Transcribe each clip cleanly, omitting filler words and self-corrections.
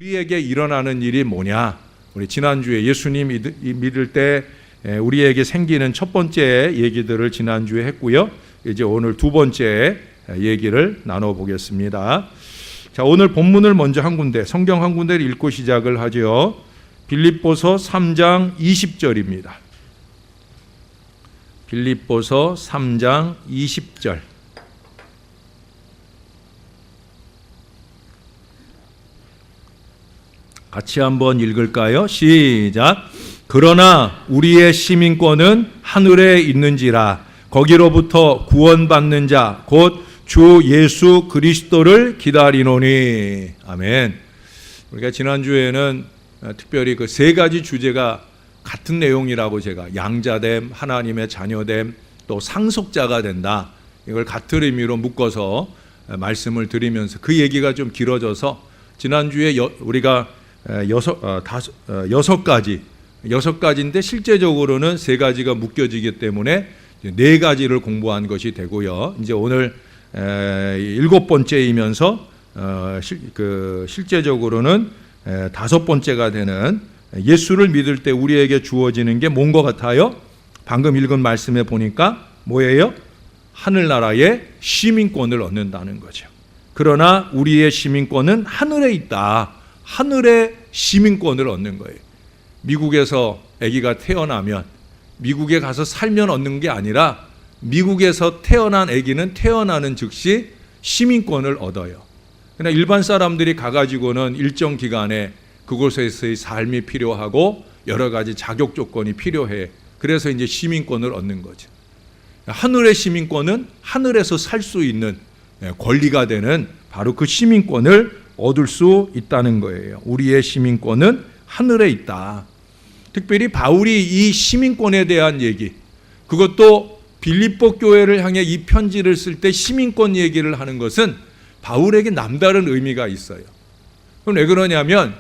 우리에게 일어나는 일이 뭐냐? 우리 지난주에 예수님 믿을 때 우리에게 생기는 첫 번째 얘기들을 지난주에 했고요. 이제 오늘 두 번째 얘기를 나눠보겠습니다. 자, 오늘 본문을 먼저 한 군데, 성경 한 군데를 읽고 시작을 하죠. 빌립보서 3장 20절입니다. 빌립보서 3장 20절. 같이 한번 읽을까요? 시작. 그러나 우리의 시민권은 하늘에 있는지라 거기로부터 구원받는 자 곧 주 예수 그리스도를 기다리노니. 아멘. 우리가 지난주에는 특별히 그 세 가지 주제가 같은 내용이라고 제가 양자됨, 하나님의 자녀됨, 또 상속자가 된다. 이걸 같은 의미로 묶어서 말씀을 드리면서 그 얘기가 좀 길어져서 지난주에 우리가 여섯 가지인데 실제적으로는 세 가지가 묶여지기 때문에 네 가지를 공부한 것이 되고요. 이제 오늘 일곱 번째이면서 실제적으로는 다섯 번째가 되는 예수를 믿을 때 우리에게 주어지는 게 뭔 것 같아요? 방금 읽은 말씀에 보니까 뭐예요? 하늘나라의 시민권을 얻는다는 거죠. 그러나 우리의 시민권은 하늘에 있다. 하늘의 시민권을 얻는 거예요. 미국에서 아기가 태어나면 미국에 가서 살면 얻는 게 아니라 미국에서 태어난 아기는 태어나는 즉시 시민권을 얻어요. 그러나 일반 사람들이 가가지고는 일정 기간에 그곳에서의 삶이 필요하고 여러 가지 자격 조건이 필요해. 그래서 이제 시민권을 얻는 거죠. 하늘의 시민권은 하늘에서 살 수 있는 권리가 되는 바로 그 시민권을 얻을 수 있다는 거예요. 우리의 시민권은 하늘에 있다. 특별히 바울이 이 시민권에 대한 얘기, 그것도 빌립보 교회를 향해 이 편지를 쓸 때 시민권 얘기를 하는 것은 바울에게 남다른 의미가 있어요. 그럼 왜 그러냐면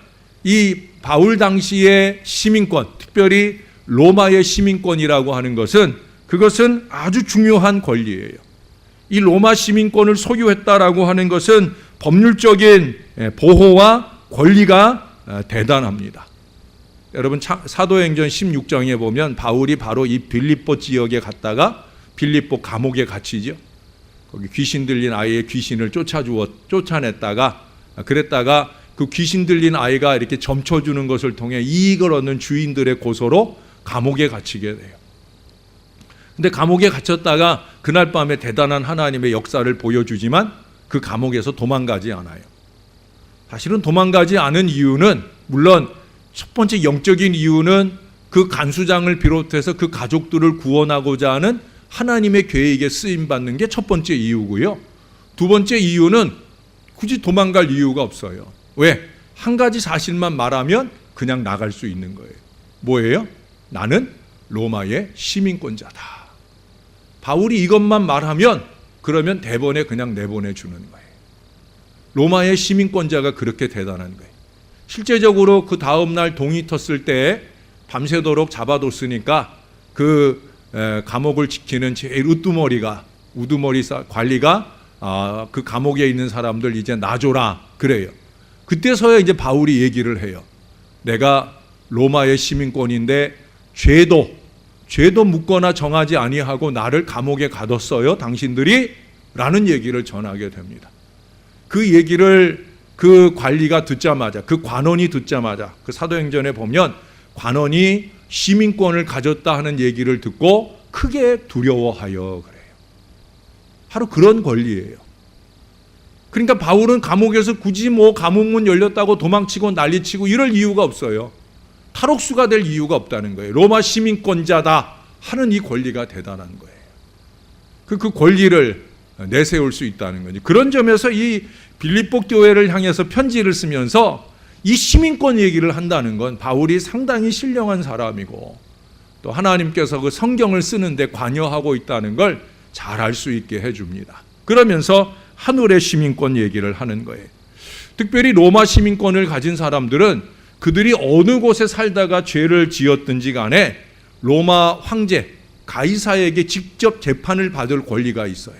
이 바울 당시의 시민권, 특별히 로마의 시민권이라고 하는 것은 그것은 아주 중요한 권리예요. 이 로마 시민권을 소유했다라고 하는 것은 법률적인 보호와 권리가 대단합니다. 여러분 사도행전 16장에 보면 바울이 바로 이 빌립보 지역에 갔다가 빌립보 감옥에 갇히죠. 거기 귀신 들린 아이의 귀신을 쫓아냈다가 그랬다가 그 귀신 들린 아이가 이렇게 점쳐주는 것을 통해 이익을 얻는 주인들의 고소로 감옥에 갇히게 돼요. 근데 감옥에 갇혔다가 그날 밤에 대단한 하나님의 역사를 보여주지만 그 감옥에서 도망가지 않아요. 사실은 도망가지 않은 이유는 물론 첫 번째 영적인 이유는 그 간수장을 비롯해서 그 가족들을 구원하고자 하는 하나님의 계획에 쓰임받는 게 첫 번째 이유고요. 두 번째 이유는 굳이 도망갈 이유가 없어요. 왜? 한 가지 사실만 말하면 그냥 나갈 수 있는 거예요. 뭐예요? 나는 로마의 시민권자다. 바울이 이것만 말하면 그러면 대번에 그냥 내보내 주는 거예요. 로마의 시민권자가 그렇게 대단한 거예요. 실제적으로 그 다음날 동이 텄을 때 밤새도록 잡아뒀으니까 그 감옥을 지키는 제일 우두머리 관리가 그 감옥에 있는 사람들 이제 놔줘라 그래요. 그때서야 이제 바울이 얘기를 해요. 내가 로마의 시민권인데 죄도 묻거나 정하지 아니하고 나를 감옥에 가뒀어요 당신들이? 라는 얘기를 전하게 됩니다. 그 얘기를 그 관리가 듣자마자, 그 관원이 듣자마자, 그 사도행전에 보면 관원이 시민권을 가졌다 하는 얘기를 듣고 크게 두려워하여 그래요. 바로 그런 권리예요. 그러니까 바울은 감옥에서 굳이 감옥문 열렸다고 도망치고 난리치고 이럴 이유가 없어요. 탈옥수가 될 이유가 없다는 거예요. 로마 시민권자다 하는 이 권리가 대단한 거예요. 그 권리를 내세울 수 있다는 거죠. 그런 점에서 이 빌립보 교회를 향해서 편지를 쓰면서 이 시민권 얘기를 한다는 건 바울이 상당히 신령한 사람이고 또 하나님께서 그 성경을 쓰는데 관여하고 있다는 걸 잘 알 수 있게 해줍니다. 그러면서 하늘의 시민권 얘기를 하는 거예요. 특별히 로마 시민권을 가진 사람들은 그들이 어느 곳에 살다가 죄를 지었든지 간에 로마 황제 가이사에게 직접 재판을 받을 권리가 있어요.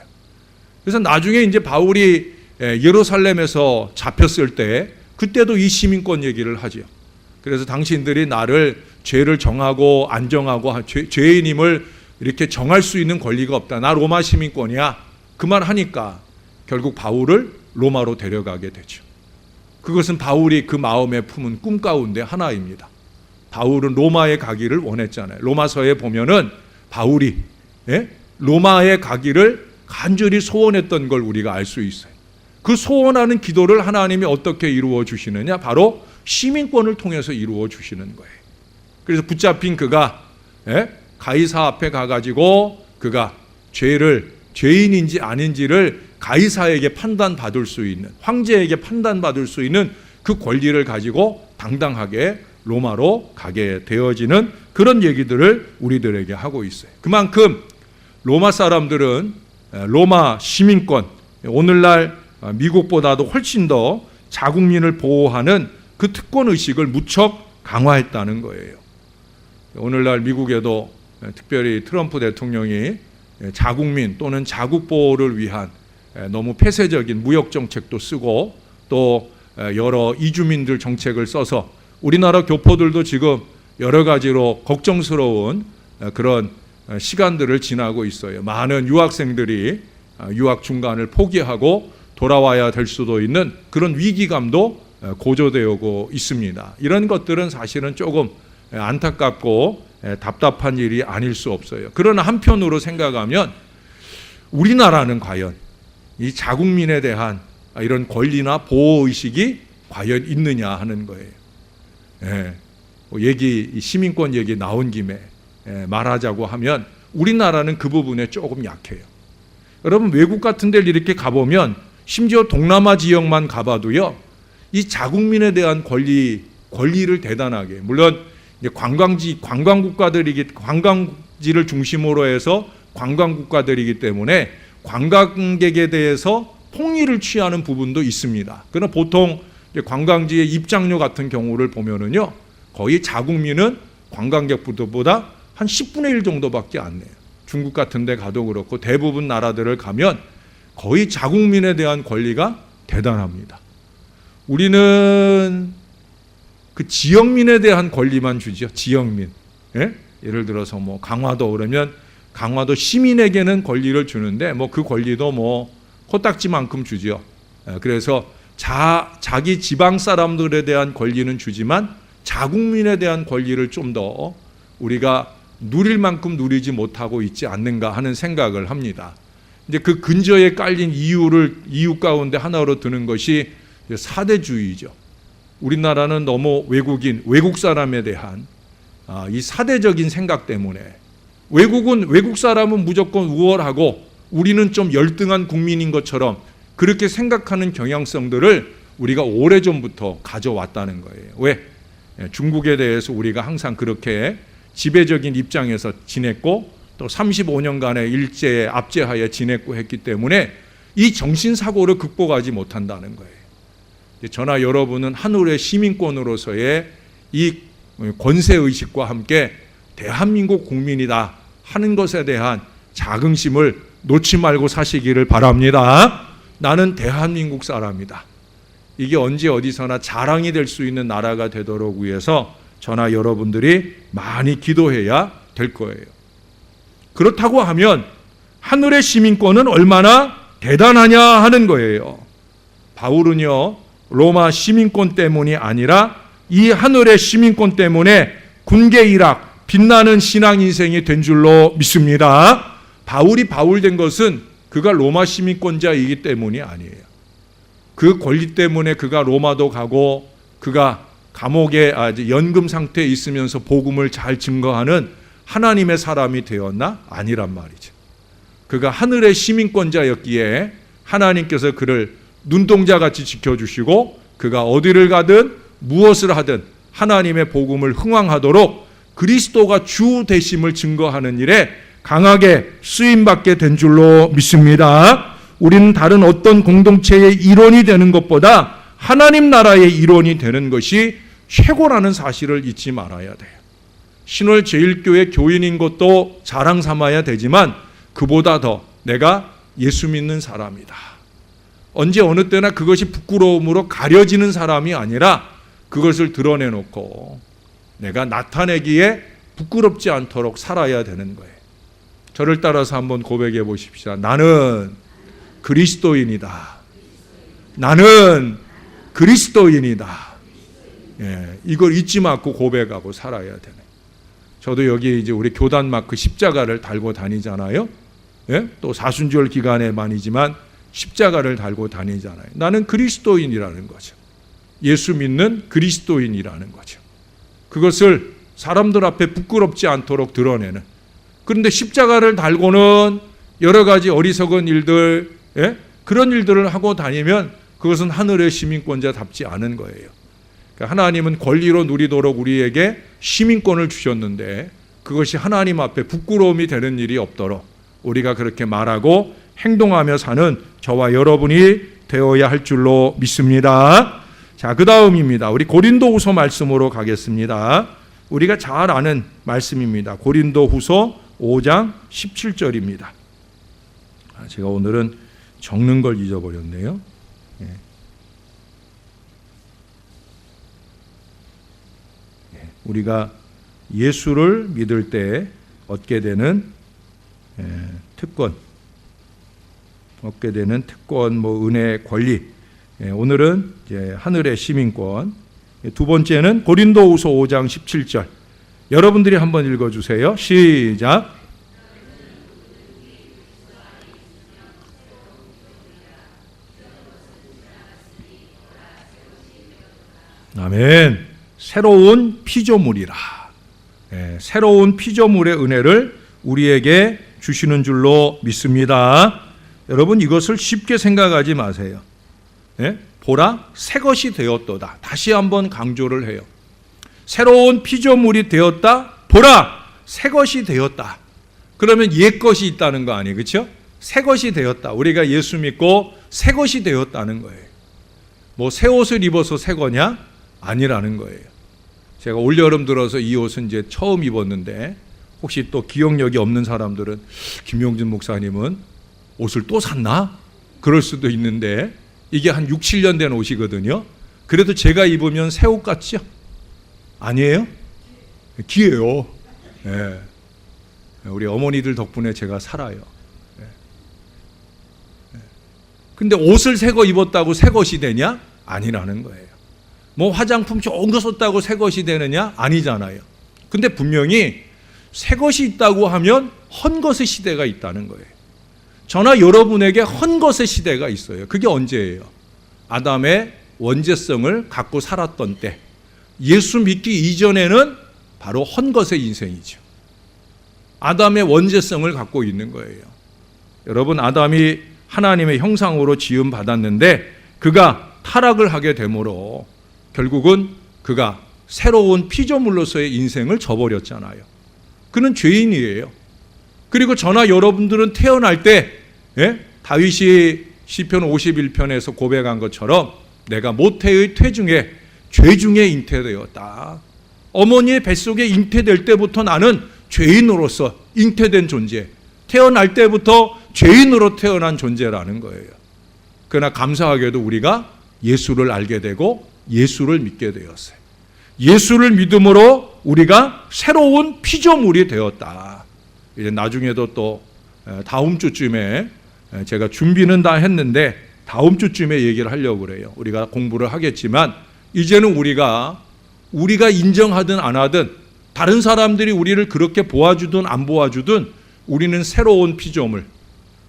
그래서 나중에 이제 바울이 예루살렘에서 잡혔을 때 그때도 이 시민권 얘기를 하죠. 그래서 당신들이 나를 죄를 정하고 안 정하고 죄인임을 이렇게 정할 수 있는 권리가 없다. 나 로마 시민권이야. 그 말 하니까 결국 바울을 로마로 데려가게 되죠. 그것은 바울이 그 마음에 품은 꿈 가운데 하나입니다. 바울은 로마에 가기를 원했잖아요. 로마서에 보면은 바울이 로마에 가기를 간절히 소원했던 걸 우리가 알 수 있어요. 그 소원하는 기도를 하나님이 어떻게 이루어 주시느냐? 바로 시민권을 통해서 이루어 주시는 거예요. 그래서 붙잡힌 그가 가이사 앞에 가가지고 그가 죄인인지 아닌지를 가이사에게 판단받을 수 있는, 황제에게 판단받을 수 있는 그 권리를 가지고 당당하게 로마로 가게 되어지는 그런 얘기들을 우리들에게 하고 있어요. 그만큼 로마 사람들은 로마 시민권, 오늘날 미국보다도 훨씬 더 자국민을 보호하는 그 특권의식을 무척 강화했다는 거예요. 오늘날 미국에도 특별히 트럼프 대통령이 자국민 또는 자국 보호를 위한 너무 폐쇄적인 무역 정책도 쓰고 또 여러 이주민들 정책을 써서 우리나라 교포들도 지금 여러 가지로 걱정스러운 그런 시간들을 지나고 있어요. 많은 유학생들이 유학 중간을 포기하고 돌아와야 될 수도 있는 그런 위기감도 고조되고 있습니다. 이런 것들은 사실은 조금 안타깝고 답답한 일이 아닐 수 없어요. 그러나 한편으로 생각하면 우리나라는 과연 이 자국민에 대한 이런 권리나 보호의식이 과연 있느냐 하는 거예요. 시민권 얘기 나온 김에 말하자고 하면 우리나라는 그 부분에 조금 약해요. 여러분 외국 같은 데를 이렇게 가보면 심지어 동남아 지역만 가봐도요, 이 자국민에 대한 권리를 대단하게, 물론 이제 관광지를 중심으로 해서 관광국가들이기 때문에 관광객에 대해서 통일을 취하는 부분도 있습니다. 그러나 보통 관광지의 입장료 같은 경우를 보면은요, 거의 자국민은 관광객보다 한 10분의 1 정도밖에 안 내요. 중국 같은 데 가도 그렇고 대부분 나라들을 가면 거의 자국민에 대한 권리가 대단합니다. 우리는 그 지역민에 대한 권리만 주죠. 지역민. 예를 들어서 뭐 강화도 그러면 강화도 시민에게는 권리를 주는데 뭐 그 권리도 뭐 코딱지만큼 주죠. 그래서 자기 지방 사람들에 대한 권리는 주지만 자국민에 대한 권리를 좀 더 우리가 누릴 만큼 누리지 못하고 있지 않는가 하는 생각을 합니다. 이제 그 근저에 깔린 이유 가운데 하나로 드는 것이 사대주의죠. 우리나라는 너무 외국 사람에 대한 이 사대적인 생각 때문에 외국 사람은 무조건 우월하고 우리는 좀 열등한 국민인 것처럼 그렇게 생각하는 경향성들을 우리가 오래전부터 가져왔다는 거예요. 왜? 중국에 대해서 우리가 항상 그렇게 지배적인 입장에서 지냈고 또 35년간의 일제에 압제하에 지냈고 했기 때문에 이 정신사고를 극복하지 못한다는 거예요. 저나 여러분은 하늘의 시민권으로서의 이 권세의식과 함께 대한민국 국민이다 하는 것에 대한 자긍심을 놓지 말고 사시기를 바랍니다. 나는 대한민국 사람이다. 이게 언제 어디서나 자랑이 될 수 있는 나라가 되도록 위해서 저나 여러분들이 많이 기도해야 될 거예요. 그렇다고 하면 하늘의 시민권은 얼마나 대단하냐 하는 거예요. 바울은요, 로마 시민권 때문이 아니라 이 하늘의 시민권 때문에 군계일학, 빛나는 신앙 인생이 된 줄로 믿습니다. 바울이 바울된 것은 그가 로마 시민권자이기 때문이 아니에요. 그 권리 때문에 그가 로마도 가고 그가 감옥에 연금 상태에 있으면서 복음을 잘 증거하는 하나님의 사람이 되었나? 아니란 말이죠. 그가 하늘의 시민권자였기에 하나님께서 그를 눈동자같이 지켜주시고 그가 어디를 가든 무엇을 하든 하나님의 복음을 흥왕하도록 그리스도가 주 되심을 증거하는 일에 강하게 쓰임받게 된 줄로 믿습니다. 우리는 다른 어떤 공동체의 일원이 되는 것보다 하나님 나라의 일원이 되는 것이 최고라는 사실을 잊지 말아야 돼요. 신월제일교회 교인인 것도 자랑 삼아야 되지만 그보다 더 내가 예수 믿는 사람이다. 언제 어느 때나 그것이 부끄러움으로 가려지는 사람이 아니라 그것을 드러내놓고 내가 나타내기에 부끄럽지 않도록 살아야 되는 거예요. 저를 따라서 한번 고백해 보십시다. 나는 그리스도인이다. 나는 그리스도인이다. 예, 이걸 잊지 말고 고백하고 살아야 되네. 저도 여기 이제 우리 교단 마크 십자가를 달고 다니잖아요. 예? 또 사순절 기간에만이지만 십자가를 달고 다니잖아요. 나는 그리스도인이라는 거죠. 예수 믿는 그리스도인이라는 거죠. 그것을 사람들 앞에 부끄럽지 않도록 드러내는. 그런데 십자가를 달고는 여러 가지 어리석은 일들, 예? 그런 일들을 하고 다니면 그것은 하늘의 시민권자답지 않은 거예요. 그러니까 하나님은 권리로 누리도록 우리에게 시민권을 주셨는데 그것이 하나님 앞에 부끄러움이 되는 일이 없도록 우리가 그렇게 말하고 행동하며 사는 저와 여러분이 되어야 할 줄로 믿습니다. 자, 그 다음입니다. 우리 고린도후서 말씀으로 가겠습니다. 우리가 잘 아는 말씀입니다. 고린도후서 5장 17절입니다. 제가 오늘은 적는 걸 잊어버렸네요. 예. 우리가 예수를 믿을 때 얻게 되는 특권, 은혜, 권리. 오늘은 이제 하늘의 시민권. 두 번째는 고린도후서 5장 17절. 여러분들이 한번 읽어주세요. 시작. 아멘. 새로운 피조물이라. 새로운 피조물의 은혜를 우리에게 주시는 줄로 믿습니다. 여러분 이것을 쉽게 생각하지 마세요. 보라, 새 것이 되었도다. 다시 한번 강조를 해요. 새로운 피조물이 되었다. 보라, 새 것이 되었다. 그러면 옛 것이 있다는 거 아니에요, 그렇죠? 새 것이 되었다. 우리가 예수 믿고 새 것이 되었다는 거예요. 뭐 새 옷을 입어서 새 거냐? 아니라는 거예요. 제가 올여름 들어서 이 옷은 이제 처음 입었는데 혹시 또 기억력이 없는 사람들은 김용진 목사님은 옷을 또 샀나? 그럴 수도 있는데 이게 한 6, 7년 된 옷이거든요. 그래도 제가 입으면 새 옷 같죠? 아니에요? 기예요. 네. 우리 어머니들 덕분에 제가 살아요. 네. 근데 옷을 새 거 입었다고 새 것이 되냐? 아니라는 거예요. 뭐 화장품 좋은 거 썼다고 새 것이 되느냐? 아니잖아요. 근데 분명히 새 것이 있다고 하면 헛 것의 시대가 있다는 거예요. 저나 여러분에게 헛 것의 시대가 있어요. 그게 언제예요? 아담의 원죄성을 갖고 살았던 때. 예수 믿기 이전에는 바로 헛 것의 인생이죠. 아담의 원죄성을 갖고 있는 거예요. 여러분, 아담이 하나님의 형상으로 지음 받았는데 그가 타락을 하게 되므로 결국은 그가 새로운 피조물로서의 인생을 저버렸잖아요. 그는 죄인이에요. 그리고 저나 여러분들은 태어날 때 다윗이 시편 51편에서 고백한 것처럼 내가 모태의 태중에 죄 중에 잉태되었다. 어머니의 뱃속에 잉태될 때부터 나는 죄인으로서 잉태된 존재, 태어날 때부터 죄인으로 태어난 존재라는 거예요. 그러나 감사하게도 우리가 예수를 알게 되고 예수를 믿게 되었어요. 예수를 믿음으로 우리가 새로운 피조물이 되었다. 이제 나중에도 또 다음 주쯤에 제가 준비는 다 했는데 다음 주쯤에 얘기를 하려고 그래요. 우리가 공부를 하겠지만 이제는 우리가 인정하든 안 하든 다른 사람들이 우리를 그렇게 보아주든 안 보아주든 우리는 새로운 피조물,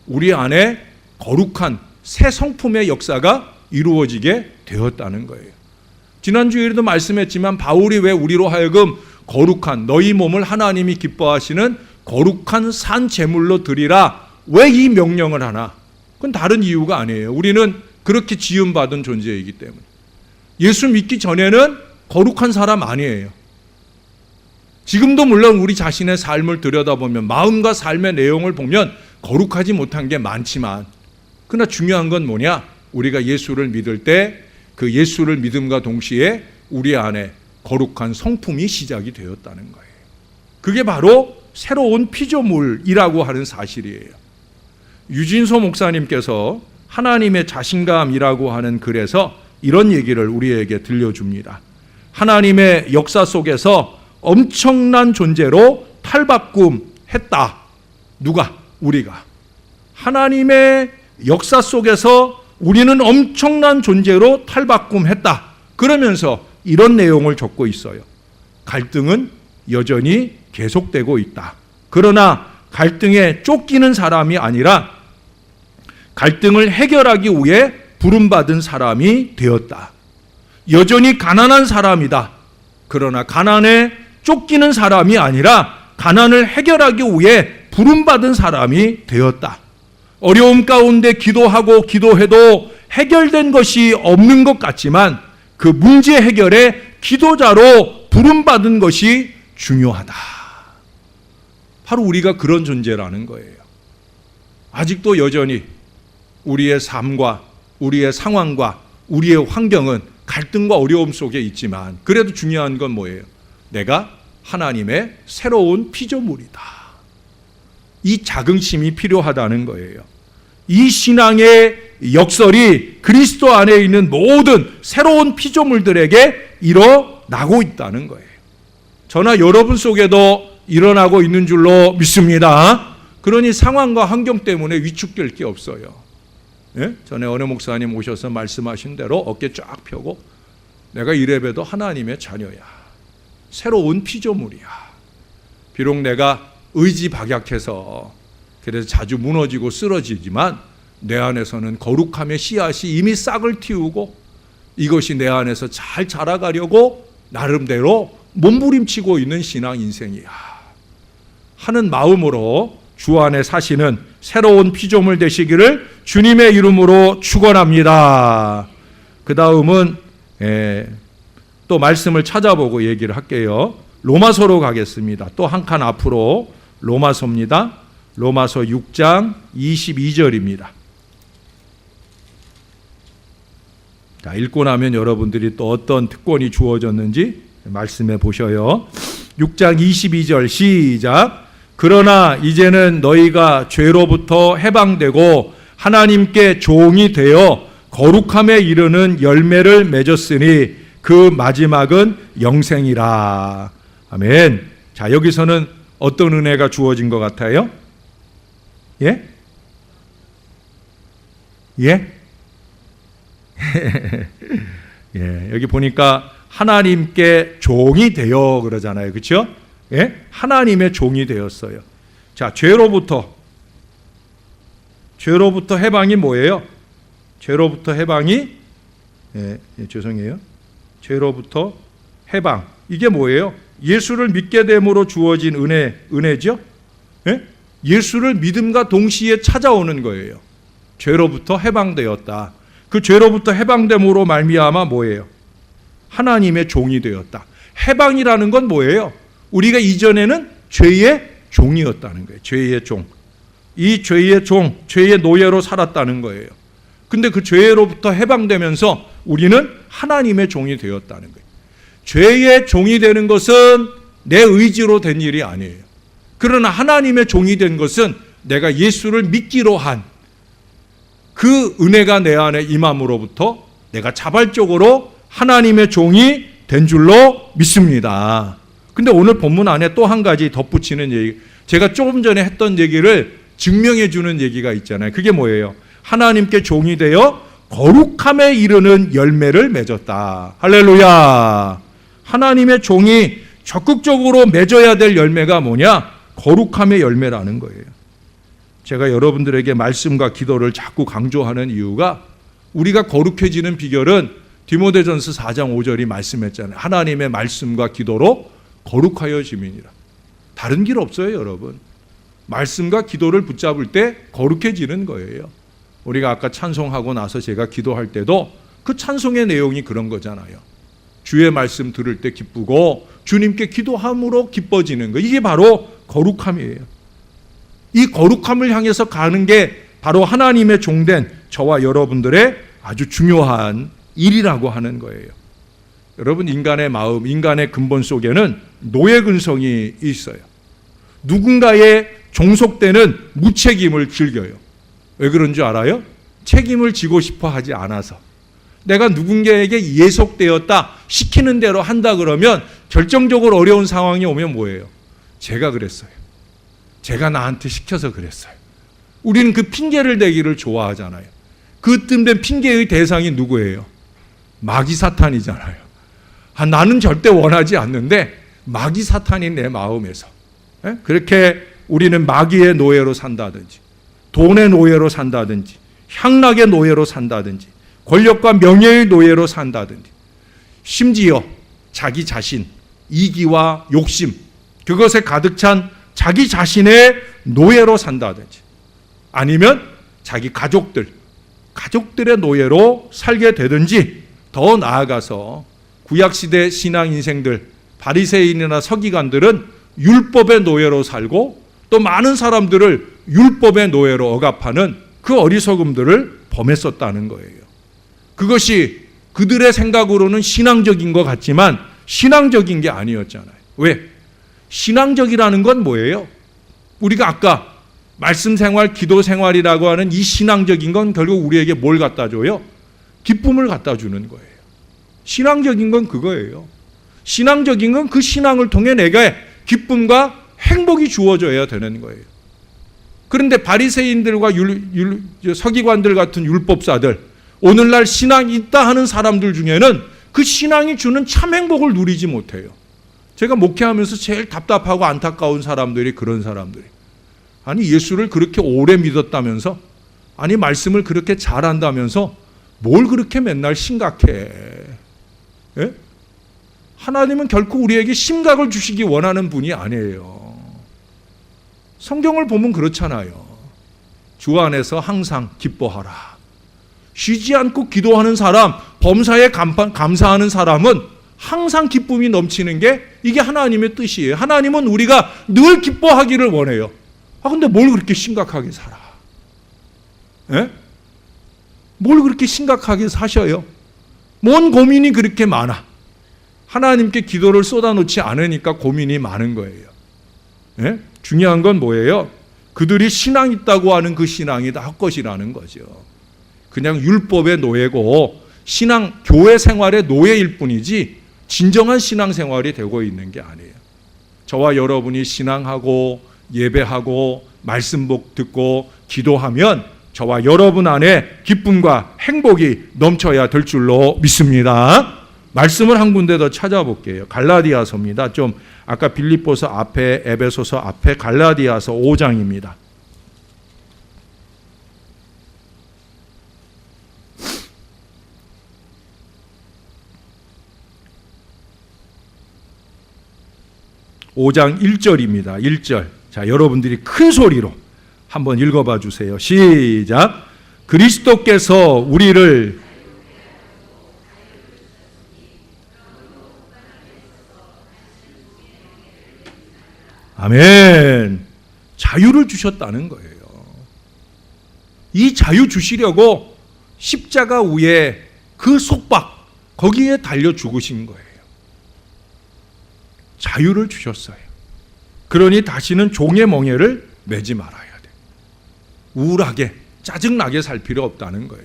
우리 안에 거룩한 새 성품의 역사가 이루어지게 되었다는 거예요. 지난주에도 말씀했지만 바울이 왜 우리로 하여금 거룩한 너희 몸을 하나님이 기뻐하시는 거룩한 산 제물로 드리라 왜 이 명령을 하나? 그건 다른 이유가 아니에요. 우리는 그렇게 지음받은 존재이기 때문에. 예수 믿기 전에는 거룩한 사람 아니에요. 지금도 물론 우리 자신의 삶을 들여다보면 마음과 삶의 내용을 보면 거룩하지 못한 게 많지만 그러나 중요한 건 뭐냐? 우리가 예수를 믿을 때 그 예수를 믿음과 동시에 우리 안에 거룩한 성품이 시작이 되었다는 거예요. 그게 바로 새로운 피조물이라고 하는 사실이에요. 유진소 목사님께서 하나님의 자신감이라고 하는 글에서 이런 얘기를 우리에게 들려줍니다. 하나님의 역사 속에서 엄청난 존재로 탈바꿈했다. 누가? 우리가. 하나님의 역사 속에서 우리는 엄청난 존재로 탈바꿈했다. 그러면서 이런 내용을 적고 있어요. 갈등은 여전히 계속되고 있다. 그러나 갈등에 쫓기는 사람이 아니라 갈등을 해결하기 위해 부름받은 사람이 되었다. 여전히 가난한 사람이다. 그러나 가난에 쫓기는 사람이 아니라 가난을 해결하기 위해 부름받은 사람이 되었다. 어려움 가운데 기도하고 기도해도 해결된 것이 없는 것 같지만 그 문제 해결에 기도자로 부름받은 것이 중요하다. 바로 우리가 그런 존재라는 거예요. 아직도 여전히 우리의 삶과 우리의 상황과 우리의 환경은 갈등과 어려움 속에 있지만 그래도 중요한 건 뭐예요? 내가 하나님의 새로운 피조물이다. 이 자긍심이 필요하다는 거예요. 이 신앙의 역설이 그리스도 안에 있는 모든 새로운 피조물들에게 일어나고 있다는 거예요. 저나 여러분 속에도 일어나고 있는 줄로 믿습니다. 그러니 상황과 환경 때문에 위축될 게 없어요. 예? 전에 어느 목사님 오셔서 말씀하신 대로 어깨 쫙 펴고 내가 이래봬도 하나님의 자녀야. 새로운 피조물이야. 비록 내가 의지박약해서 그래서 자주 무너지고 쓰러지지만 내 안에서는 거룩함의 씨앗이 이미 싹을 틔우고 이것이 내 안에서 잘 자라가려고 나름대로 몸부림치고 있는 신앙 인생이야 하는 마음으로 주 안에 사시는 새로운 피조물 되시기를 주님의 이름으로 축원합니다. 그 다음은 또 말씀을 찾아보고 얘기를 할게요. 로마서로 가겠습니다. 또 한 칸 앞으로 로마서입니다. 로마서 6장 22절입니다. 자, 읽고 나면 여러분들이 또 어떤 특권이 주어졌는지 말씀해 보셔요. 6장 22절 시작. 그러나 이제는 너희가 죄로부터 해방되고 하나님께 종이 되어 거룩함에 이르는 열매를 맺었으니 그 마지막은 영생이라. 아멘. 자, 여기서는 어떤 은혜가 주어진 것 같아요? 예? 예? 예, 여기 보니까 하나님께 종이 되어 그러잖아요. 그렇죠? 예? 하나님의 종이 되었어요. 자, 죄로부터 해방이 뭐예요? 죄로부터 해방이 죄송해요. 죄로부터 해방. 이게 뭐예요? 예수를 믿게 됨으로 주어진 은혜죠? 예? 예수를 믿음과 동시에 찾아오는 거예요. 죄로부터 해방되었다. 그 죄로부터 해방됨으로 말미암아 뭐예요? 하나님의 종이 되었다. 해방이라는 건 뭐예요? 우리가 이전에는 죄의 종이었다는 거예요. 죄의 종. 이 죄의 종, 죄의 노예로 살았다는 거예요. 근데 그 죄로부터 해방되면서 우리는 하나님의 종이 되었다는 거예요. 죄의 종이 되는 것은 내 의지로 된 일이 아니에요. 그러나 하나님의 종이 된 것은 내가 예수를 믿기로 한 그 은혜가 내 안에 임함으로부터 내가 자발적으로 하나님의 종이 된 줄로 믿습니다. 근데 오늘 본문 안에 또 한 가지 덧붙이는 얘기, 제가 조금 전에 했던 얘기를 증명해 주는 얘기가 있잖아요. 그게 뭐예요? 하나님께 종이 되어 거룩함에 이르는 열매를 맺었다. 할렐루야. 하나님의 종이 적극적으로 맺어야 될 열매가 뭐냐? 거룩함의 열매라는 거예요. 제가 여러분들에게 말씀과 기도를 자꾸 강조하는 이유가 우리가 거룩해지는 비결은 디모데전서 4장 5절이 말씀했잖아요. 하나님의 말씀과 기도로 거룩하여짐이니라. 다른 길 없어요, 여러분. 말씀과 기도를 붙잡을 때 거룩해지는 거예요. 우리가 아까 찬송하고 나서 제가 기도할 때도 그 찬송의 내용이 그런 거잖아요. 주의 말씀 들을 때 기쁘고 주님께 기도함으로 기뻐지는 거. 이게 바로 거룩함이에요. 이 거룩함을 향해서 가는 게 바로 하나님의 종된 저와 여러분들의 아주 중요한 일이라고 하는 거예요. 여러분, 인간의 마음, 인간의 근본 속에는 노예 근성이 있어요. 누군가의 종속되는 무책임을 즐겨요. 왜 그런 줄 알아요? 책임을 지고 싶어 하지 않아서 내가 누군가에게 예속되었다, 시키는 대로 한다 그러면 결정적으로 어려운 상황이 오면 뭐예요? 제가 그랬어요. 제가 나한테 시켜서 그랬어요. 우리는 그 핑계를 대기를 좋아하잖아요. 그 뜸된 핑계의 대상이 누구예요? 마귀 사탄이잖아요. 나는 절대 원하지 않는데 마귀 사탄이 내 마음에서 그렇게 우리는 마귀의 노예로 산다든지, 돈의 노예로 산다든지, 향락의 노예로 산다든지, 권력과 명예의 노예로 산다든지, 심지어 자기 자신, 이기와 욕심, 그것에 가득 찬 자기 자신의 노예로 산다든지, 아니면 자기 가족들의 노예로 살게 되든지, 더 나아가서 구약시대 신앙 인생들, 바리새인이나 서기관들은 율법의 노예로 살고 또 많은 사람들을 율법의 노예로 억압하는 그 어리석음들을 범했었다는 거예요. 그것이 그들의 생각으로는 신앙적인 것 같지만 신앙적인 게 아니었잖아요. 왜? 신앙적이라는 건 뭐예요? 우리가 아까 말씀 생활, 기도 생활이라고 하는 이 신앙적인 건 결국 우리에게 뭘 갖다 줘요? 기쁨을 갖다 주는 거예요. 신앙적인 건 그거예요. 신앙적인 건 그 신앙을 통해 내가 기쁨과 행복이 주어져야 되는 거예요. 그런데 바리새인들과 서기관들 같은 율법사들, 오늘날 신앙이 있다 하는 사람들 중에는 그 신앙이 주는 참 행복을 누리지 못해요. 제가 목회하면서 제일 답답하고 안타까운 사람들이 그런 사람들이, 아니 예수를 그렇게 오래 믿었다면서, 아니 말씀을 그렇게 잘한다면서 뭘 그렇게 맨날 심각해? 예? 하나님은 결코 우리에게 심각을 주시기 원하는 분이 아니에요. 성경을 보면 그렇잖아요. 주 안에서 항상 기뻐하라. 쉬지 않고 기도하는 사람, 범사에 감사하는 사람은 항상 기쁨이 넘치는 게 이게 하나님의 뜻이에요. 하나님은 우리가 늘 기뻐하기를 원해요. 근데 뭘 그렇게 심각하게 살아? 예? 뭘 그렇게 심각하게 사셔요? 뭔 고민이 그렇게 많아? 하나님께 기도를 쏟아놓지 않으니까 고민이 많은 거예요. 예? 중요한 건 뭐예요? 그들이 신앙 있다고 하는 그 신앙이 다 헛것이라는 거죠. 그냥 율법의 노예고 신앙, 교회 생활의 노예일 뿐이지 진정한 신앙 생활이 되고 있는 게 아니에요. 저와 여러분이 신앙하고 예배하고 말씀복 듣고 기도하면 저와 여러분 안에 기쁨과 행복이 넘쳐야 될 줄로 믿습니다. 말씀을 한 군데 더 찾아볼게요. 갈라디아서입니다. 좀 아까 빌립보서 앞에, 에베소서 앞에 갈라디아서 5장입니다. (5장) 1절입니다. 1절. 자, 여러분들이 큰 소리로 한번 읽어봐 주세요. 시작. 그리스도께서 우리를 아멘. 자유를 주셨다는 거예요. 이 자유 주시려고 십자가 위에 그 속박, 거기에 달려 죽으신 거예요. 자유를 주셨어요. 그러니 다시는 종의 멍에를 매지 말아야 돼. 우울하게, 짜증나게 살 필요 없다는 거예요.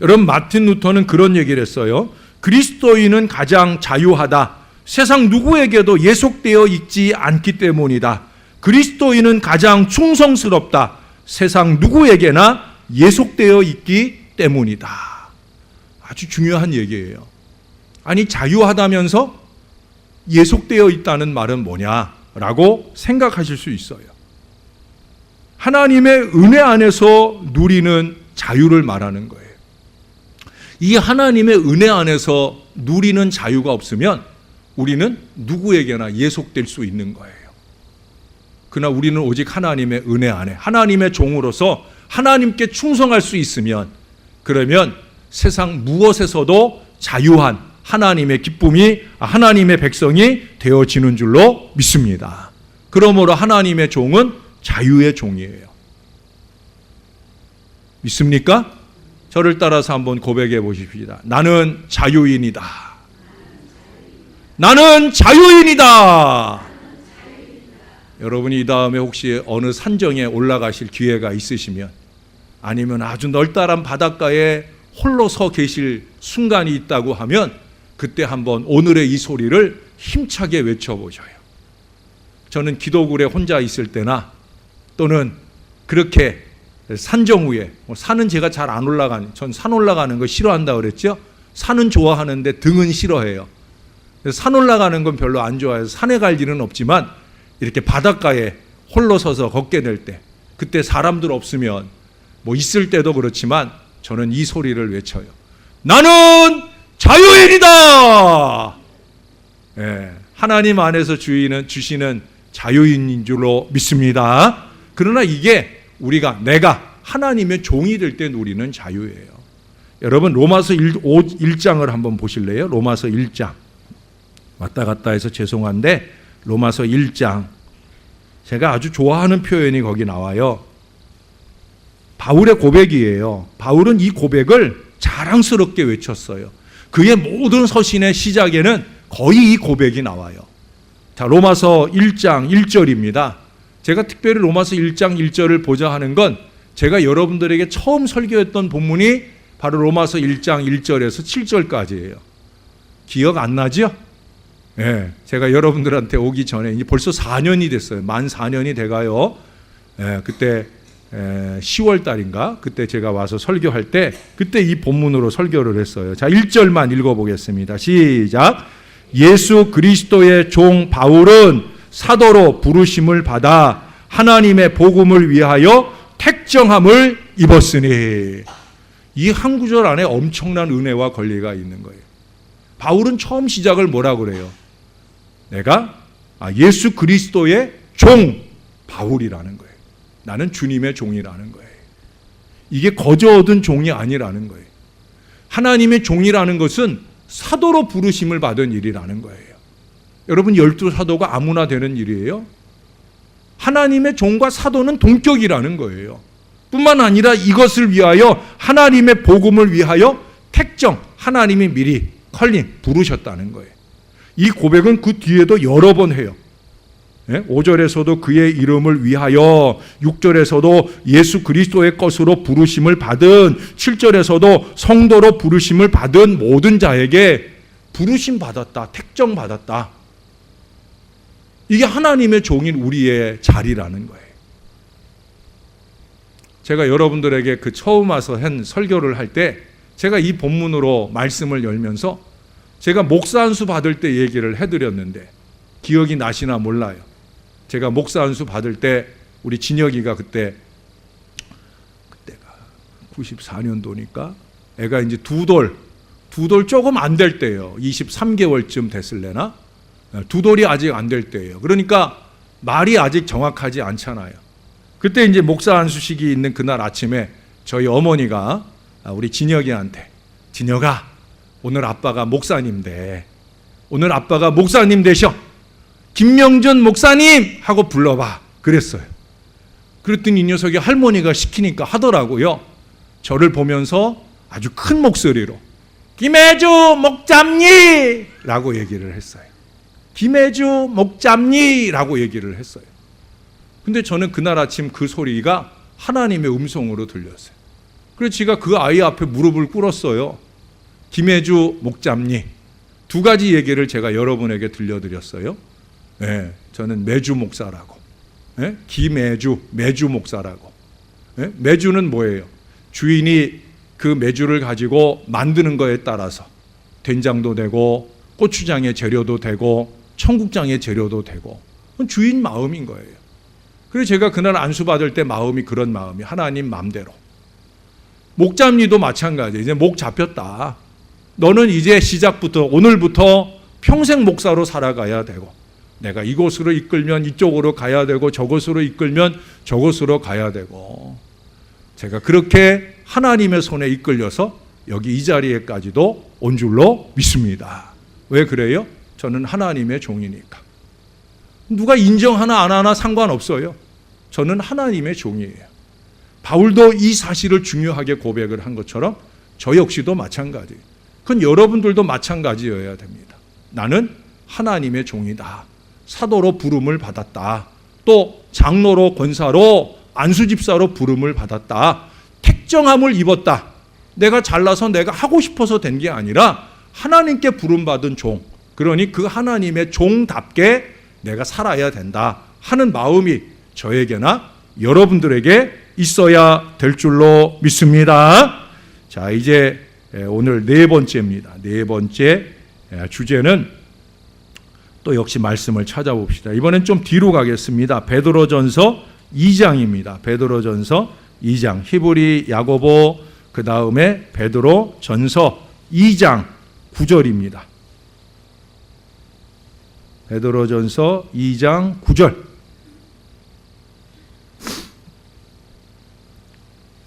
여러분, 마틴 루터는 그런 얘기를 했어요. 그리스도인은 가장 자유하다. 세상 누구에게도 예속되어 있지 않기 때문이다. 그리스도인은 가장 충성스럽다. 세상 누구에게나 예속되어 있기 때문이다. 아주 중요한 얘기예요. 아니, 자유하다면서 예속되어 있다는 말은 뭐냐라고 생각하실 수 있어요. 하나님의 은혜 안에서 누리는 자유를 말하는 거예요. 이 하나님의 은혜 안에서 누리는 자유가 없으면 우리는 누구에게나 예속될 수 있는 거예요. 그러나 우리는 오직 하나님의 은혜 안에 하나님의 종으로서 하나님께 충성할 수 있으면, 그러면 세상 무엇에서도 자유한 하나님의 기쁨이, 하나님의 백성이 되어지는 줄로 믿습니다. 그러므로 하나님의 종은 자유의 종이에요. 믿습니까? 저를 따라서 한번 고백해 보십시다. 나는 자유인이다. 나는 자유인이다. 여러분이 이 다음에 혹시 어느 산정에 올라가실 기회가 있으시면 아니면 아주 널따란 바닷가에 홀로 서 계실 순간이 있다고 하면 그때 한번 오늘의 이 소리를 힘차게 외쳐보셔요. 저는 기도굴에 혼자 있을 때나 또는 그렇게 산정 위에, 산은 제가 잘 안 전 산 올라가는 거 싫어한다 그랬죠. 산은 좋아하는데 등은 싫어해요. 산 올라가는 건 별로 안 좋아해서 산에 갈 일은 없지만 이렇게 바닷가에 홀로 서서 걷게 될 때, 그때 사람들 없으면 뭐 있을 때도 그렇지만 저는 이 소리를 외쳐요. 나는 자유인이다. 예, 하나님 안에서 주시는 자유인인 줄로 믿습니다. 그러나 이게 내가 하나님의 종이 될 때 누리는 자유예요. 여러분 로마서 1장을 한번 보실래요? 로마서 1장. 왔다 갔다 해서 죄송한데 로마서 1장. 제가 아주 좋아하는 표현이 거기 나와요. 바울의 고백이에요. 바울은 이 고백을 자랑스럽게 외쳤어요. 그의 모든 서신의 시작에는 거의 이 고백이 나와요. 자, 로마서 1장 1절입니다. 제가 특별히 로마서 1장 1절을 보자 하는 건 제가 여러분들에게 처음 설교했던 본문이 바로 로마서 1장 1절에서 7절까지예요. 기억 안 나죠? 예, 제가 여러분들한테 오기 전에 이제 벌써 4년이 됐어요. 만 4년이 돼가요. 예, 그때 10월 달인가 그때 제가 와서 설교할 때 그때 이 본문으로 설교를 했어요. 자, 1절만 읽어보겠습니다. 시작. 예수 그리스도의 종 바울은 사도로 부르심을 받아 하나님의 복음을 위하여 택정함을 입었으니. 이 한 구절 안에 엄청난 은혜와 권리가 있는 거예요. 바울은 처음 시작을 뭐라 그래요? 내가 예수 그리스도의 종 바울이라는 거예요. 나는 주님의 종이라는 거예요. 이게 거저 얻은 종이 아니라는 거예요. 하나님의 종이라는 것은 사도로 부르심을 받은 일이라는 거예요. 여러분 12사도가 아무나 되는 일이에요? 하나님의 종과 사도는 동격이라는 거예요. 뿐만 아니라 이것을 위하여 하나님의 복음을 위하여 택정, 하나님이 미리 부르셨다는 거예요. 이 고백은 그 뒤에도 여러 번 해요. 5절에서도 그의 이름을 위하여, 6절에서도 예수 그리스도의 것으로 부르심을 받은, 7절에서도 성도로 부르심을 받은 모든 자에게 부르심 받았다, 택정 받았다. 이게 하나님의 종인 우리의 자리라는 거예요. 제가 여러분들에게 그 처음 와서 한 설교를 할 때 제가 이 본문으로 말씀을 열면서 제가 목사 안수 받을 때 얘기를 해드렸는데 기억이 나시나 몰라요. 제가 목사 안수 받을 때 우리 진혁이가 그때가 94년도니까 애가 이제 두 돌 조금 안 될 때예요. 23개월쯤 됐을래나? 두 돌이 아직 안 될 때예요. 그러니까 말이 아직 정확하지 않잖아요. 그때 이제 목사 안수식이 있는 그날 아침에 저희 어머니가 우리 진혁이한테, 진혁아, 오늘 아빠가 목사님 돼. 오늘 아빠가 목사님 되셔. 김명준 목사님 하고 불러봐. 그랬어요. 그랬더니 이 녀석이 할머니가 시키니까 하더라고요. 저를 보면서 아주 큰 목소리로 김혜주 목잡니 라고 얘기를 했어요. 김혜주 목잡니 라고 얘기를 했어요. 근데 저는 그날 아침 그 소리가 하나님의 음성으로 들렸어요. 그래서 제가 그 아이 앞에 무릎을 꿇었어요. 김혜주 목잡니. 두 가지 얘기를 제가 여러분에게 들려드렸어요. 네, 저는 매주 목사라고. 네? 김매주, 매주 목사라고. 네? 매주는 뭐예요? 주인이 그 매주를 가지고 만드는 거에 따라서 된장도 되고 고추장의 재료도 되고 청국장의 재료도 되고 그건 주인 마음인 거예요. 그래서 제가 그날 안수 받을 때 마음이 그런 마음이 하나님 마음대로. 목잡니도 마찬가지예요. 이제 목 잡혔다. 너는 이제 시작부터 오늘부터 평생 목사로 살아가야 되고 내가 이곳으로 이끌면 이쪽으로 가야 되고 저곳으로 이끌면 저곳으로 가야 되고 제가 그렇게 하나님의 손에 이끌려서 여기 이 자리에까지도 온 줄로 믿습니다. 왜 그래요? 저는 하나님의 종이니까. 누가 인정하나 안 하나 상관없어요. 저는 하나님의 종이에요. 바울도 이 사실을 중요하게 고백을 한 것처럼 저 역시도 마찬가지예요. 그건 여러분들도 마찬가지여야 됩니다. 나는 하나님의 종이다. 사도로 부름을 받았다. 또 장로로 권사로 안수집사로 부름을 받았다. 특정함을 입었다. 내가 잘나서 내가 하고 싶어서 된 게 아니라 하나님께 부름받은 종, 그러니 그 하나님의 종답게 내가 살아야 된다 하는 마음이 저에게나 여러분들에게 있어야 될 줄로 믿습니다. 자, 이제 오늘 네 번째입니다. 네 번째 주제는 또 역시 말씀을 찾아봅시다. 이번엔 좀 뒤로 가겠습니다. 베드로전서 2장입니다. 베드로전서 2장, 히브리, 야고보, 그 다음에 베드로전서 2장 9절입니다. 베드로전서 2장 9절.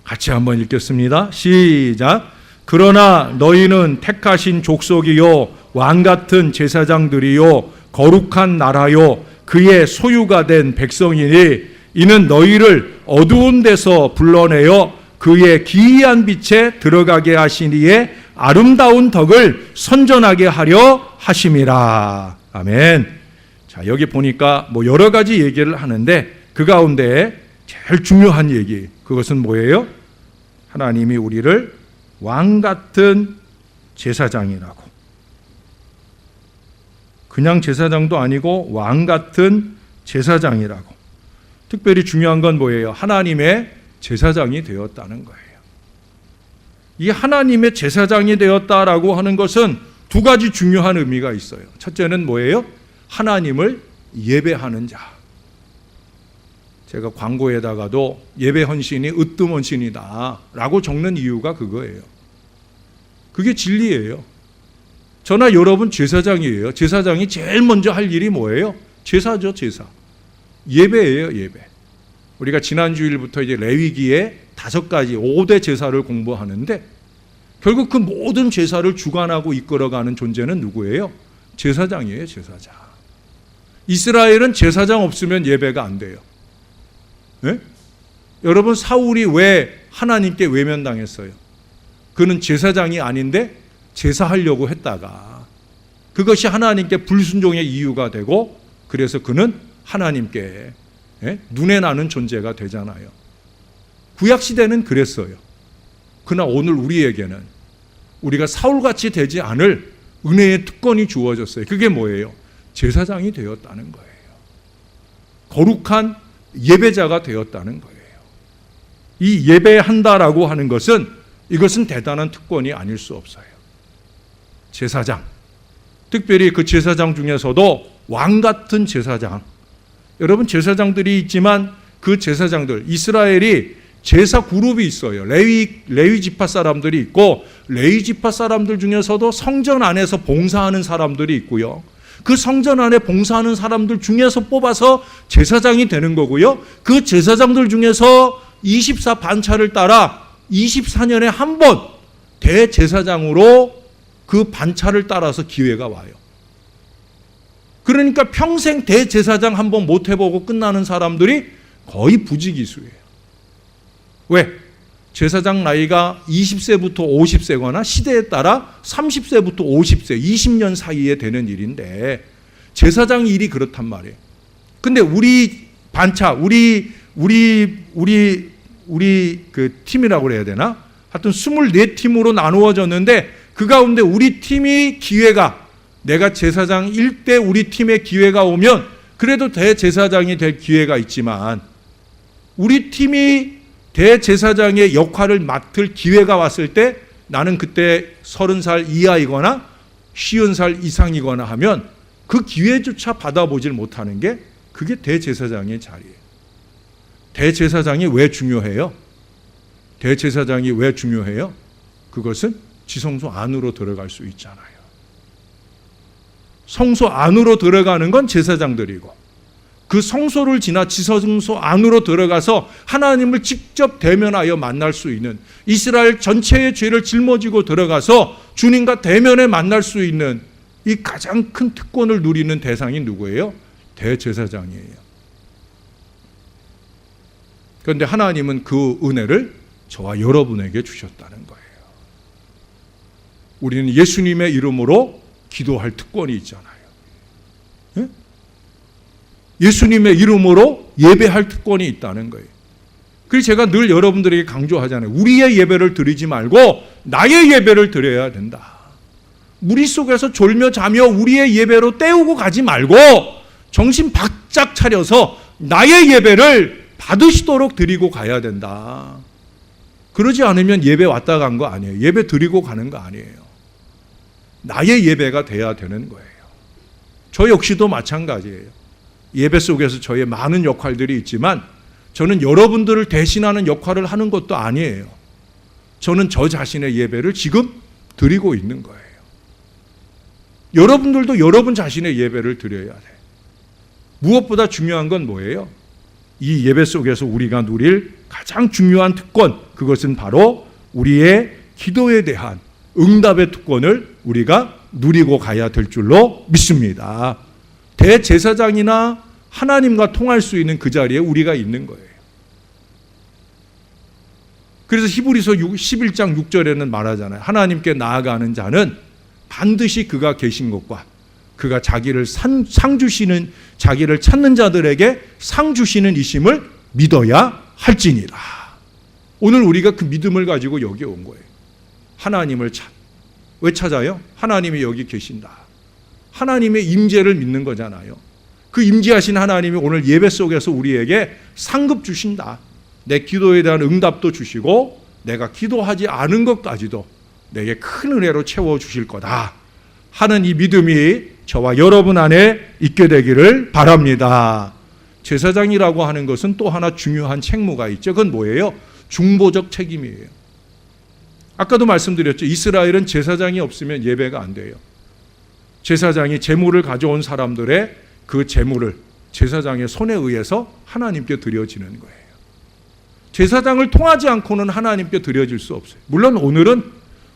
같이 한번 읽겠습니다. 시작. 그러나 너희는 택하신 족속이요 왕같은 제사장들이요 거룩한 나라요 그의 소유가 된 백성이니 이는 너희를 어두운 데서 불러내어 그의 기이한 빛에 들어가게 하신 이의 아름다운 덕을 선전하게 하려 하심이라. 아멘. 자, 여기 보니까 뭐 여러 가지 얘기를 하는데 그 가운데 제일 중요한 얘기, 그것은 뭐예요? 하나님이 우리를 왕 같은 제사장이라고. 그냥 제사장도 아니고 왕 같은 제사장이라고. 특별히 중요한 건 뭐예요? 하나님의 제사장이 되었다는 거예요. 이 하나님의 제사장이 되었다라고 하는 것은 두 가지 중요한 의미가 있어요. 첫째는 뭐예요? 하나님을 예배하는 자. 제가 광고에다가도 예배 헌신이 으뜸 헌신이다 라고 적는 이유가 그거예요. 그게 진리예요. 저나 여러분 제사장이에요. 제사장이 제일 먼저 할 일이 뭐예요? 제사죠, 제사. 예배예요, 예배. 우리가 지난 주일부터 이제 레위기에 5가지 5대 제사를 공부하는데 결국 그 모든 제사를 주관하고 이끌어가는 존재는 누구예요? 제사장이에요, 제사장. 이스라엘은 제사장 없으면 예배가 안 돼요. 네? 여러분, 사울이 왜 하나님께 외면당했어요? 그는 제사장이 아닌데 제사하려고 했다가 그것이 하나님께 불순종의 이유가 되고 그래서 그는 하나님께 눈에 나는 존재가 되잖아요. 구약시대는 그랬어요. 그러나 오늘 우리에게는 우리가 사울같이 되지 않을 은혜의 특권이 주어졌어요. 그게 뭐예요? 제사장이 되었다는 거예요. 거룩한 예배자가 되었다는 거예요. 이 예배한다라고 하는 것은 이것은 대단한 특권이 아닐 수 없어요. 제사장, 특별히 그 제사장 중에서도 왕 같은 제사장. 여러분, 제사장들이 있지만 그 제사장들, 이스라엘이 제사 그룹이 있어요. 레위 지파 사람들이 있고 레위 지파 사람들 중에서도 성전 안에서 봉사하는 사람들이 있고요. 그 성전 안에 봉사하는 사람들 중에서 뽑아서 제사장이 되는 거고요. 그 제사장들 중에서 24 반차를 따라 24년에 한 번 대제사장으로 그 반차를 따라서 기회가 와요. 그러니까 평생 대제사장 한 번 못 해보고 끝나는 사람들이 거의 부지기수예요. 왜? 제사장 나이가 20세부터 50세거나 시대에 따라 30세부터 50세, 20년 사이에 되는 일인데 제사장 일이 그렇단 말이에요. 근데 우리 반차, 우리 그 팀이라고 그래야 되나? 하여튼 24팀으로 나누어졌는데 그 가운데 우리 팀이 기회가, 내가 제사장일 때 우리 팀에 기회가 오면 그래도 대제사장이 될 기회가 있지만 우리 팀이 대제사장의 역할을 맡을 기회가 왔을 때 나는 그때 30살 이하이거나 50살 이상이거나 하면 그 기회조차 받아보질 못하는 게 그게 대제사장의 자리예요. 대제사장이 왜 중요해요? 대제사장이 왜 중요해요? 그것은 지성소 안으로 들어갈 수 있잖아요. 성소 안으로 들어가는 건 제사장들이고 그 성소를 지나 지성소 안으로 들어가서 하나님을 직접 대면하여 만날 수 있는, 이스라엘 전체의 죄를 짊어지고 들어가서 주님과 대면에 만날 수 있는 이 가장 큰 특권을 누리는 대상이 누구예요? 대제사장이에요. 그런데 하나님은 그 은혜를 저와 여러분에게 주셨다는 거예요. 우리는 예수님의 이름으로 기도할 특권이 있잖아요. 예수님의 이름으로 예배할 특권이 있다는 거예요. 그래서 제가 늘 여러분들에게 강조하잖아요. 우리의 예배를 드리지 말고 나의 예배를 드려야 된다. 무리 속에서 졸며 자며 우리의 예배로 때우고 가지 말고 정신 바짝 차려서 나의 예배를 받으시도록 드리고 가야 된다. 그러지 않으면 예배 왔다 간 거 아니에요. 예배 드리고 가는 거 아니에요. 나의 예배가 돼야 되는 거예요. 저 역시도 마찬가지예요. 예배 속에서 저의 많은 역할들이 있지만 저는 여러분들을 대신하는 역할을 하는 것도 아니에요. 저는 저 자신의 예배를 지금 드리고 있는 거예요. 여러분들도 여러분 자신의 예배를 드려야 돼요. 무엇보다 중요한 건 뭐예요? 이 예배 속에서 우리가 누릴 가장 중요한 특권, 그것은 바로 우리의 기도에 대한 응답의 특권을 우리가 누리고 가야 될 줄로 믿습니다. 대제사장이나 하나님과 통할 수 있는 그 자리에 우리가 있는 거예요. 그래서 히브리서 11장 6절에는 말하잖아요. 하나님께 나아가는 자는 반드시 그가 계신 것과 그가 자기를 상 주시는, 자기를 찾는 자들에게 상 주시는 이심을 믿어야 할지니라. 오늘 우리가 그 믿음을 가지고 여기 온 거예요. 하나님을 왜 찾아요? 하나님이 여기 계신다. 하나님의 임재를 믿는 거잖아요. 그 임재하신 하나님이 오늘 예배 속에서 우리에게 상급 주신다. 내 기도에 대한 응답도 주시고 내가 기도하지 않은 것까지도 내게 큰 은혜로 채워주실 거다 하는 이 믿음이 저와 여러분 안에 있게 되기를 바랍니다. 제사장이라고 하는 것은 또 하나 중요한 책무가 있죠. 그건 뭐예요? 중보적 책임이에요. 아까도 말씀드렸죠. 이스라엘은 제사장이 없으면 예배가 안 돼요. 제사장이 제물을 가져온 사람들의 그 제물을 제사장의 손에 의해서 하나님께 드려지는 거예요. 제사장을 통하지 않고는 하나님께 드려질 수 없어요. 물론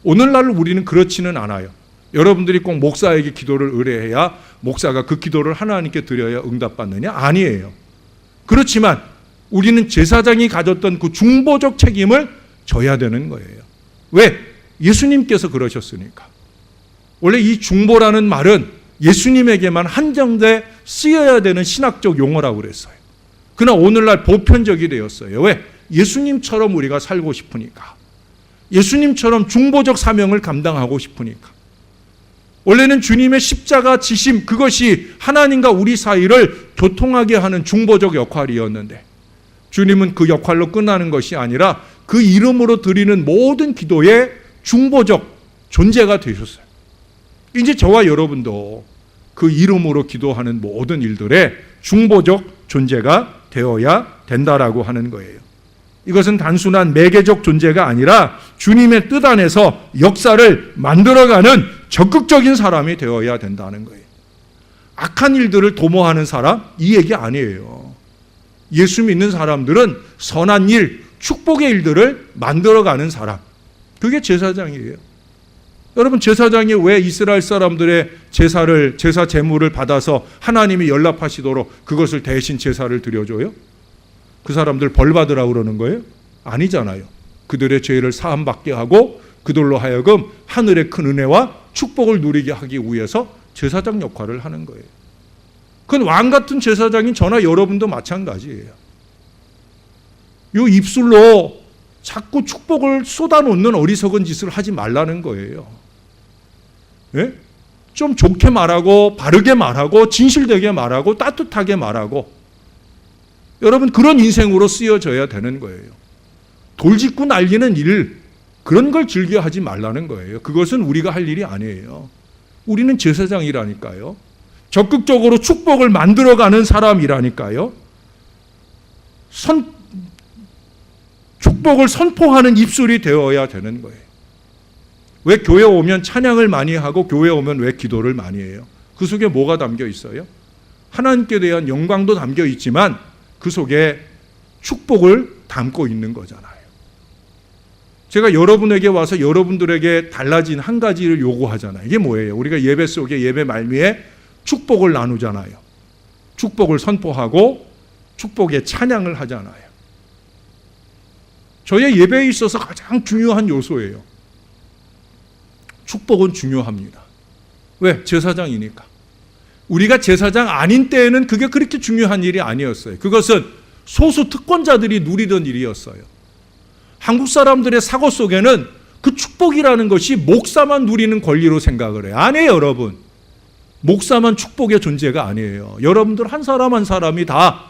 오늘날 우리는 그렇지는 않아요. 여러분들이 꼭 목사에게 기도를 의뢰해야 목사가 그 기도를 하나님께 드려야 응답받느냐? 아니에요. 그렇지만 우리는 제사장이 가졌던 그 중보적 책임을 져야 되는 거예요. 왜? 예수님께서 그러셨으니까. 원래 이 중보라는 말은 예수님에게만 한정돼 쓰여야 되는 신학적 용어라고 그랬어요. 그러나 오늘날 보편적이 되었어요. 왜? 예수님처럼 우리가 살고 싶으니까. 예수님처럼 중보적 사명을 감당하고 싶으니까. 원래는 주님의 십자가 지심, 그것이 하나님과 우리 사이를 교통하게 하는 중보적 역할이었는데 주님은 그 역할로 끝나는 것이 아니라 그 이름으로 드리는 모든 기도의 중보적 존재가 되셨어요. 이제 저와 여러분도 그 이름으로 기도하는 모든 일들의 중보적 존재가 되어야 된다라고 하는 거예요. 이것은 단순한 매개적 존재가 아니라 주님의 뜻 안에서 역사를 만들어가는 적극적인 사람이 되어야 된다는 거예요. 악한 일들을 도모하는 사람, 이 얘기 아니에요. 예수 믿는 사람들은 선한 일, 축복의 일들을 만들어가는 사람, 그게 제사장이에요. 여러분, 제사장이 왜 이스라엘 사람들의 제사 제물을 받아서 하나님이 연락하시도록 그것을 대신 제사를 드려줘요? 그 사람들 벌 받으라고 그러는 거예요? 아니잖아요. 그들의 죄를 사함받게 하고 그들로 하여금 하늘의 큰 은혜와 축복을 누리게 하기 위해서 제사장 역할을 하는 거예요. 그건 왕 같은 제사장인 저나 여러분도 마찬가지예요. 이 입술로 자꾸 축복을 쏟아놓는 어리석은 짓을 하지 말라는 거예요. 예? 좀 좋게 말하고 바르게 말하고 진실되게 말하고 따뜻하게 말하고 여러분, 그런 인생으로 쓰여져야 되는 거예요. 돌짓고 날리는 일, 그런 걸 즐겨 하지 말라는 거예요. 그것은 우리가 할 일이 아니에요. 우리는 제사장이라니까요. 적극적으로 축복을 만들어가는 사람이라니까요. 축복을 선포하는 입술이 되어야 되는 거예요. 왜 교회 오면 찬양을 많이 하고 교회 오면 왜 기도를 많이 해요? 그 속에 뭐가 담겨 있어요? 하나님께 대한 영광도 담겨 있지만 그 속에 축복을 담고 있는 거잖아요. 제가 여러분에게 와서 여러분들에게 달라진 한 가지를 요구하잖아요. 이게 뭐예요? 우리가 예배 속에 예배 말미에 축복을 나누잖아요. 축복을 선포하고 축복의 찬양을 하잖아요. 저의 예배에 있어서 가장 중요한 요소예요. 축복은 중요합니다. 왜? 제사장이니까. 우리가 제사장 아닌 때에는 그게 그렇게 중요한 일이 아니었어요. 그것은 소수 특권자들이 누리던 일이었어요. 한국 사람들의 사고 속에는 그 축복이라는 것이 목사만 누리는 권리로 생각을 해요. 아니에요, 여러분. 목사만 축복의 존재가 아니에요. 여러분들 한 사람 한 사람이 다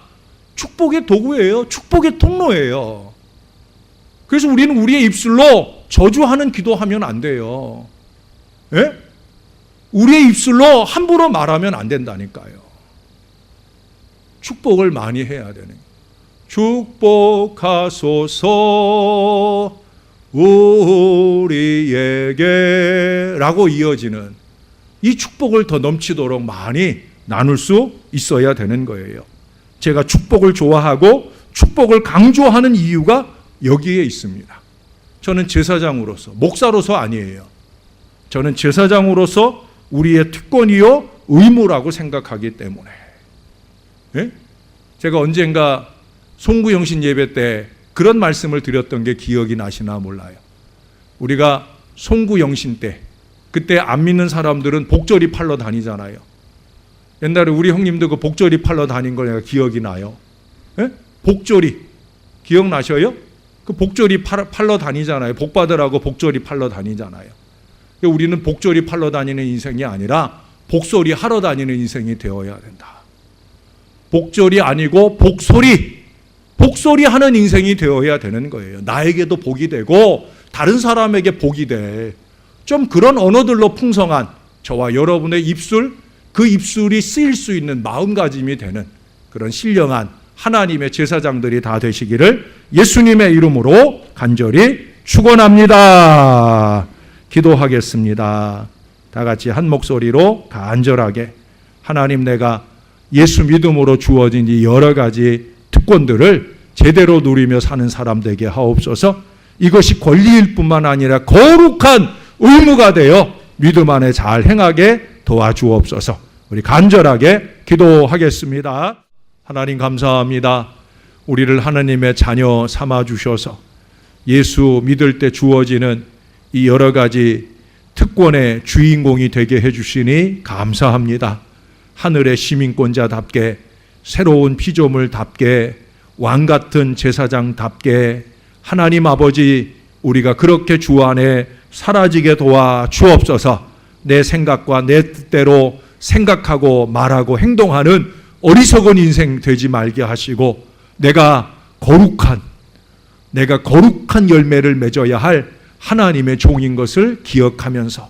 축복의 도구예요. 축복의 통로예요. 그래서 우리는 우리의 입술로 저주하는 기도하면 안 돼요. 예? 우리의 입술로 함부로 말하면 안 된다니까요. 축복을 많이 해야 되는 거예요. 축복하소서 우리에게 라고 이어지는 이 축복을 더 넘치도록 많이 나눌 수 있어야 되는 거예요. 제가 축복을 좋아하고 축복을 강조하는 이유가 여기에 있습니다. 저는 제사장으로서, 목사로서 아니에요. 저는 제사장으로서 우리의 특권이요 의무라고 생각하기 때문에. 예? 제가 언젠가 송구영신 예배 때 그런 말씀을 드렸던 게 기억이 나시나 몰라요. 우리가 송구영신 때, 그때 안 믿는 사람들은 복절이 팔러 다니잖아요. 옛날에 우리 형님도 그 복절이 팔러 다닌 거 내가 기억이 나요. 예? 복절이 기억나셔요? 그 복절이 팔러 다니잖아요. 복 받으라고 복절이 팔러 다니잖아요. 우리는 복절이 팔러 다니는 인생이 아니라 복소리 하러 다니는 인생이 되어야 된다. 복절이 아니고 복소리 하는 인생이 되어야 되는 거예요. 나에게도 복이 되고 다른 사람에게 복이 돼. 좀 그런 언어들로 풍성한 저와 여러분의 입술, 그 입술이 쓰일 수 있는 마음가짐이 되는 그런 신령한 하나님의 제사장들이 다 되시기를 예수님의 이름으로 간절히 축원합니다. 기도하겠습니다. 다 같이 한 목소리로 간절하게 하나님, 내가 예수 믿음으로 주어진 이 여러 가지 특권들을 제대로 누리며 사는 사람 되게 하옵소서. 이것이 권리일 뿐만 아니라 거룩한 의무가 되어 믿음 안에 잘 행하게 도와주옵소서. 우리 간절하게 기도하겠습니다. 하나님 감사합니다. 우리를 하나님의 자녀 삼아 주셔서 예수 믿을 때 주어지는 이 여러 가지 특권의 주인공이 되게 해주시니 감사합니다. 하늘의 시민권자답게, 새로운 피조물답게, 왕같은 제사장답게 하나님 아버지, 우리가 그렇게 주 안에 사라지게 도와 주옵소서. 내 생각과 내 뜻대로 생각하고 말하고 행동하는 어리석은 인생 되지 말게 하시고, 내가 거룩한 열매를 맺어야 할 하나님의 종인 것을 기억하면서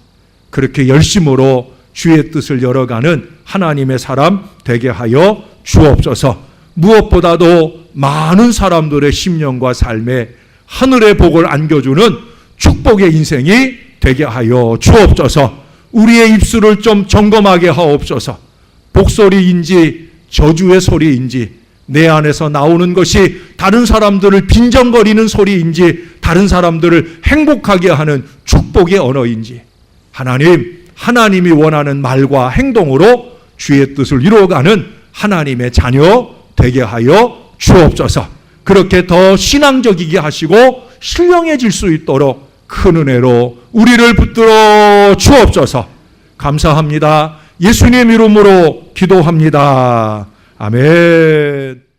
그렇게 열심으로 주의 뜻을 열어가는 하나님의 사람 되게 하여 주옵소서. 무엇보다도 많은 사람들의 심령과 삶에 하늘의 복을 안겨주는 축복의 인생이 되게 하여 주옵소서. 우리의 입술을 좀 점검하게 하옵소서. 복소리인지 저주의 소리인지, 내 안에서 나오는 것이 다른 사람들을 빈정거리는 소리인지, 다른 사람들을 행복하게 하는 축복의 언어인지, 하나님이 원하는 말과 행동으로 주의 뜻을 이루어가는 하나님의 자녀 되게 하여 주옵소서. 그렇게 더 신앙적이게 하시고 신령해질 수 있도록 큰 은혜로 우리를 붙들어 주옵소서. 감사합니다. 예수님 이름으로 기도합니다. 아멘.